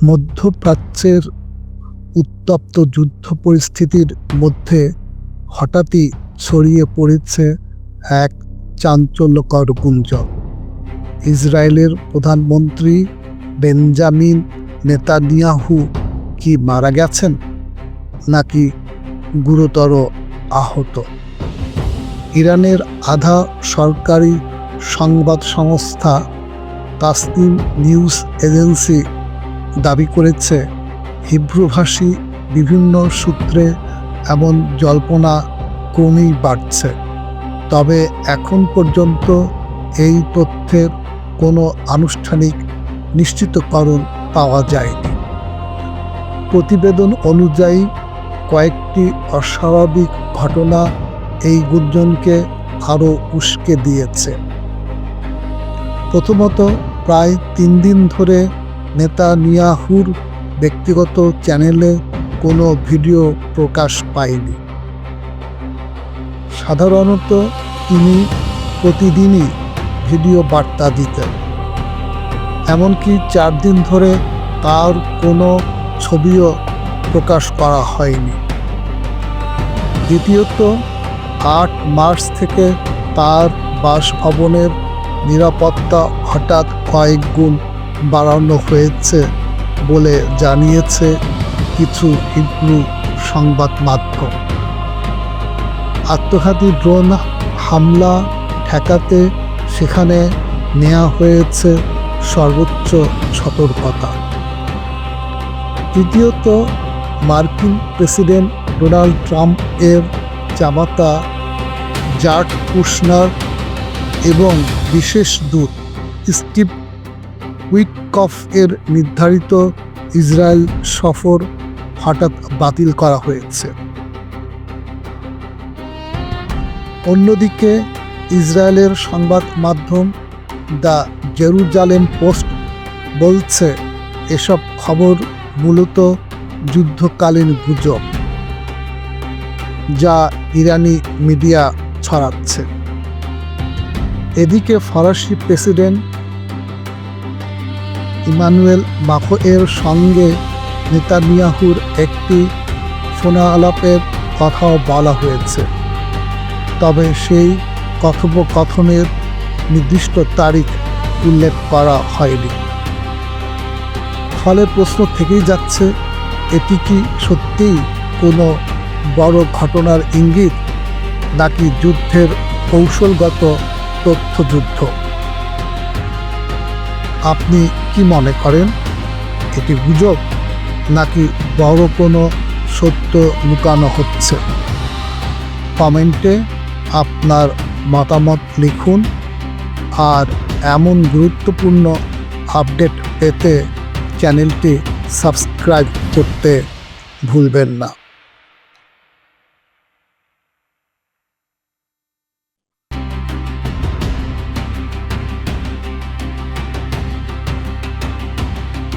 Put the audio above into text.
মধ্যপ্রাচ্যের উত্তপ্ত যুদ্ধ পরিস্থিতির মধ্যে হঠাৎই ছড়িয়ে পড়েছে এক চাঞ্চল্যকর গুঞ্জন। ইসরায়েলের প্রধানমন্ত্রী বেঞ্জামিন নেতানিয়াহু কি মারা গেছেন নাকি গুরুতর আহত? ইরানের আধা সরকারি সংবাদ সংস্থা তাসনিম নিউজ এজেন্সি দাবি করেছে, হিব্রুভাষী বিভিন্ন সূত্রে এমন জল্পনা ক্রমেই বাড়ছে। তবে এখন পর্যন্ত এই তথ্যের কোনো আনুষ্ঠানিক নিশ্চিতকরণ পাওয়া যায়নি। প্রতিবেদন অনুযায়ী কয়েকটি অস্বাভাবিক ঘটনা এই গুঞ্জনকে আরও উস্কে দিয়েছে। প্রথমত, প্রায় 3 দিন ধরে নেতানিয়াহুর ব্যক্তিগত চ্যানেলে কোনো ভিডিও প্রকাশ পায়নি। সাধারণত তিনি প্রতিদিনই ভিডিও বার্তা দিতেন, এমনকি 4 দিন ধরে তার কোনো ছবিও প্রকাশ করা হয়নি। দ্বিতীয়ত, 8 মার্চ থেকে তার বাসভবনের নিরাপত্তা হঠাৎ কয়েক গুণ বাড়ানো হয়েছে বলে জানিয়েছে কিছু হিব্রু সংবাদ মাধ্যম। আত্মঘাতী ড্রোন হামলা ঠেকাতে সেখানে নেওয়া হয়েছে সর্বোচ্চ সতর্কতা। তৃতীয়ত, মার্কিন প্রেসিডেন্ট ডোনাল্ড ট্রাম্প এর জামাতা জার্ড কুশনার এবং বিশেষ দূত স্টিভ উইটকফ এর নির্ধারিত ইসরায়েল সফর হঠাৎ বাতিল করা হয়েছে। অন্যদিকে ইসরায়েলের সংবাদ মাধ্যম দ্য জেরুজালেম পোস্ট বলছে, এসব খবর মূলত যুদ্ধকালীন গুজব যা ইরানি মিডিয়া ছড়াচ্ছে। এদিকে ফরাসি প্রেসিডেন্ট ইমানুয়েল মাখোঁয়ের সঙ্গে নেতানিয়াহুর একটি ফোনালাপের কথাও বলা হয়েছে, তবে সেই কথোপকথনের নির্দিষ্ট তারিখ উল্লেখ করা হয়নি। ফলে প্রশ্ন থেকেই যাচ্ছে, এটি কি সত্যিই কোনো বড় ঘটনার ইঙ্গিত নাকি যুদ্ধের কৌশলগত তথ্যযুদ্ধ? আপনি কি মনে করেন, এটি গুজব নাকি বড় কোনো সত্য লুকানো হচ্ছে? কমেন্টে আপনার মতামত লিখুন, আর এমন গুরুত্বপূর্ণ আপডেট পেতে চ্যানেলটি সাবস্ক্রাইব করতে ভুলবেন না।